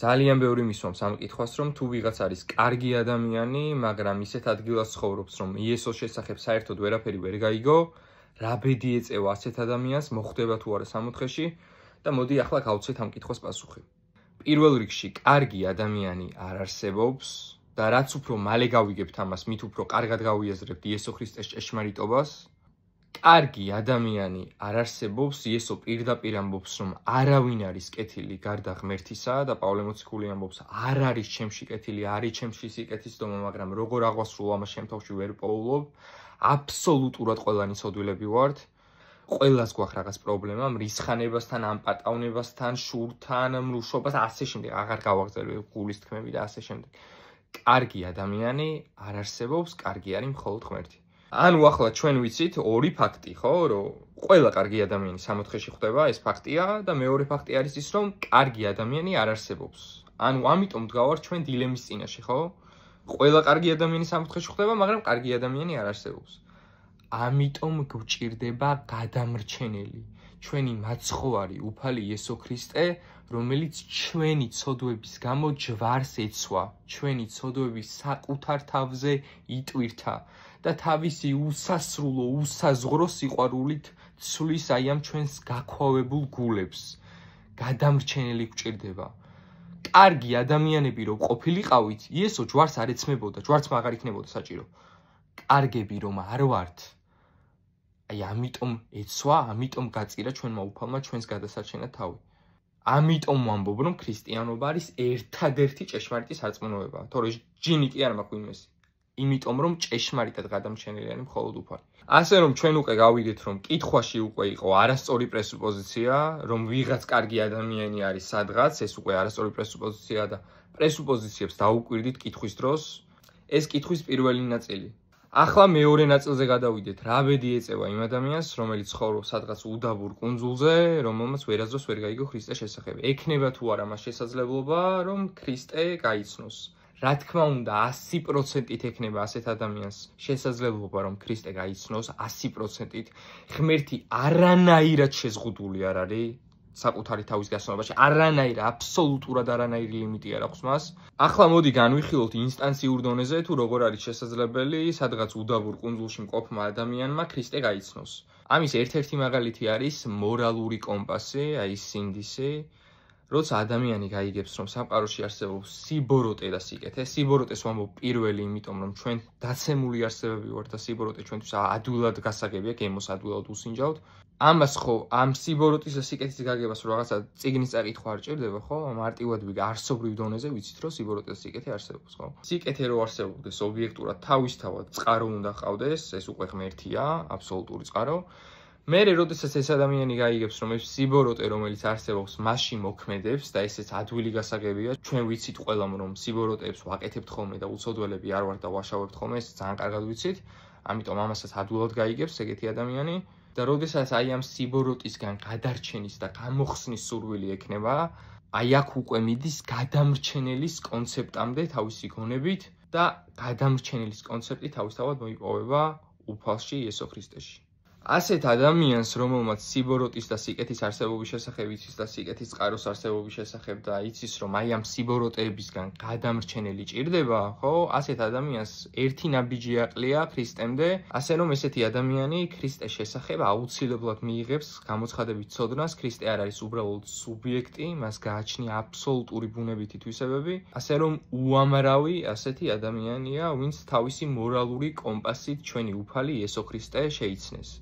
ძალიან ბევრი მისვამს ამ კითხვას, რომ თუ ვიღაც არის კარგი ადამიანი, მაგრამ ისეთ ადგილას ცხოვრობს, რომ იესოს შესახებ საერთოდ ვერაფერი ვერ გაიგო, რა ბედი ეწევა ასეთ ადამიანს, მოხვდება თუ არა სამოთხეში და მოდი ახლა გავცეთ ამ კითხვას პასუხი. პირველ რიგში, კარგი ადამიანი არ არსებობს და რაც უფრო მალე გავიგებთ ამას, მით უფრო კარგად გავიაზრებთ იესო ქრისტეს ჭეშმარიტობას. კარგი ადამიანი არ არსებობს, იესო პირდაპირ ამბობს, რომ არავინ არის კეთილი გარდა ღმერთისა და პავლე მოციქული ამბობს, არ არის ჩემში კეთილი, არის ჩემში სიკეთისდომა, მაგრამ როგორ აღვასრულო ამას შემთხვევაში ვერ პოულობ, აბსოლუტურად ყველანი ცოდვილები ვართ. ყველას გვაქვს რაღაც პრობლემა, მრისხანებასთან, ამპატავნებასთან, შურთან, მრუშობას, ასე შემდეგ, აღარ გავაგრძელებ გულის თქმები და ასე შემდეგ. კარგი ადამიანი არ არსებობს, კარგი არის მხოლოდ ღმერთი. ანუ ახლა ჩვენ ვიცით ორი ფაქტი, ხო, რომ ყველა კარგი ადამიანი სამოთხეში ხვდება, ეს ფაქტია და მეორე ფაქტი არის ის, რომ კარგი ადამიანი არ არსებობს. ანუ ამიტომ დგავართ ჩვენ დილემის წინაშე, ხო? ყველა კარგი ადამიანი სამოთხეში ხვდება, მაგრამ კარგი ადამიანი არ არსებობს. ამიტომ გვჭირდება გადამრჩენელი, ჩვენი მაცხოვარი, უფალი იესო ქრისტე, რომელიც ჩვენი ცოდვების გამო ჯვარს ეცვა, ჩვენი ცოდვების საკუთარ თავზე იტვირთა და თავისი უსასრულო, უსაზღვრო სიყვარულით ცვლის აი ამ ჩვენს გაქვავებულ გულებს. გადამრჩენელი გვჭირდება. კარგი ადამიანები რომ ყოფილიყავით, იესო ჯვარს არ ეცმებოდა, ჯვარც აღარ იქნებოდა საჭირო. კარგები რომ არ ვართ, აი ამიტომ ეცვა, ამიტომ გაწირა ჩვენმა უფალმა ჩვენს გადასარჩენად თავი. ამიტომ ვამბობ, რომ ქრისტიანობა არის ერთადერთი ჭეშმარიტი სარწმუნოება, თორე ჯინი კი არ მაქვს ვინმესი. იმიტომ რომ ჭეშმარიტად გადამრჩენელი არის მხოლოდ უფალი. ასე რომ ჩვენ უკვე გავიდეთ, რომ კითხვაში უკვე იყო არასწორი პრესუპოზიცია, რომ ვიღაც კარგი ადამიანი არის სადღაც, ეს უკვე არასწორი პრესუპოზიციაა და პრესუპოზიციებს დაუკვირდით კითხვის დროს. ეს კითხვის პირველი ნაწილი. ახლა მეორე ნაწილზე გადავიდეთ, რა ბედი ეწევა იმ ადამიანს, რომელიც ცხოვრობს სადღაც უდაბურ კუნძულზე, რომელმაც ვერასდროს ვერ გაიგო ქრისტეს შესახებ. ექნება თუ არა მას შესაძლებლობა, რომ ქრისტე გაიცნოს. რა თქმა უნდა, 100%-ით ექნება ასეთ ადამიანს შესაძლებლობა, რომ ქრისტე გაიცნოს, 100%-ით. ღმერთი არანაირად შეზღუდული არ არის საკუთარი თავის გასწორებაში, არანაირ, აბსოლუტურად არანაირი ლიმიტი არ აქვს მას. ახლა მოდი განვიხილოთ ინსტანციურ დონეზე, თუ როგორ არის შესაძლებელი სადღაც უდაბურ კუნძულში მყოფმა ადამიანმა ქრისტე გაიცნოს. ამის ერთ-ერთი მაგალითი არის მორალური კომპასი, აი სინდისი. როცა ადამიანი გაიგებს, რომ სამყაროში არსებობს სიბოროტე და სიკეთე, სიბოროტეს ვამბობ პირველი, იმიტომ რომ ჩვენ დაცემული არსებები ვართ და სიბოროტე ჩვენთვის ადვილად გასაგებია, გემოს ადვილად უსინჯავთ. ამას ხო, ამ სიბოროტის და სიკეთის გაგებას რომ რაღაცა წიგნის წაკითხვა არ ჭირდება, ხო? მარტივად არსობრივ დონეზე ვიცით, რომ სიბოროტე და სიკეთე არსებობს, ხო? სიკეთე რო არსებობდეს ობიექტურად თავისთავად წყარო უნდა ყავდეს, ეს უკვე ღმერთია, აბსოლუტური წყარო. მერე როდესაც ეს ადამიანი გაიგებს, რომ ეს სიბოროტე, რომელიც არსებობს, მასში მოქმედებს და ესეც ადვილი გასაგებია, ჩვენ ვიცით ყველამ, რომ სიბოროტეებს ვაკეთებთ ხოლმე და უცოდველები არ ვართ და ვაშავებთ ხოლმე, ეს ძალიან კარგად ვიცით. ამიტომ ამასაც ადვილად გაიგებს ეგეთი ადამიანი და როდესაც აი ამ სიბოროტისგან გადარჩენის და გამოხსნის სურვილი ექნება, აი აქ უკვე მიდის გადამრჩენელის კონცეპტამდე თავისი გონებით და გადამრჩენელის კონცეპტი თავისთავად მოიპოვება უფალში იესო ქრისტეში. ასეთ ადამიანს, რომელმაც სიბოროტის და სიკეთის არსებობის შესახებ იცის და სიკეთის წყაროს არსებობის შესახებ და იცის, რომ აი ამ სიბოროტეებისგან გადამრჩენელი ჭირდება, ხო? ასეთ ადამიანს ერთი ნაბიჯი აყლია ქრისტემდე, ასე რომ ესეთი ადამიანი ქრისტეს შესახებ აუცილებლად მიიღებს გამოცხადებით ცოდნას, ქრისტე არ არის უბრალოდ სუბიექტი, მას გააჩნია აბსოლუტური ბუნებითი თვისებები, ასე რომ უამრავი ასეთი ადამიანია, ვინც თავისი მორალური კომპასით ჩვენი უფალი იესო ქრისტე შეიცნეს.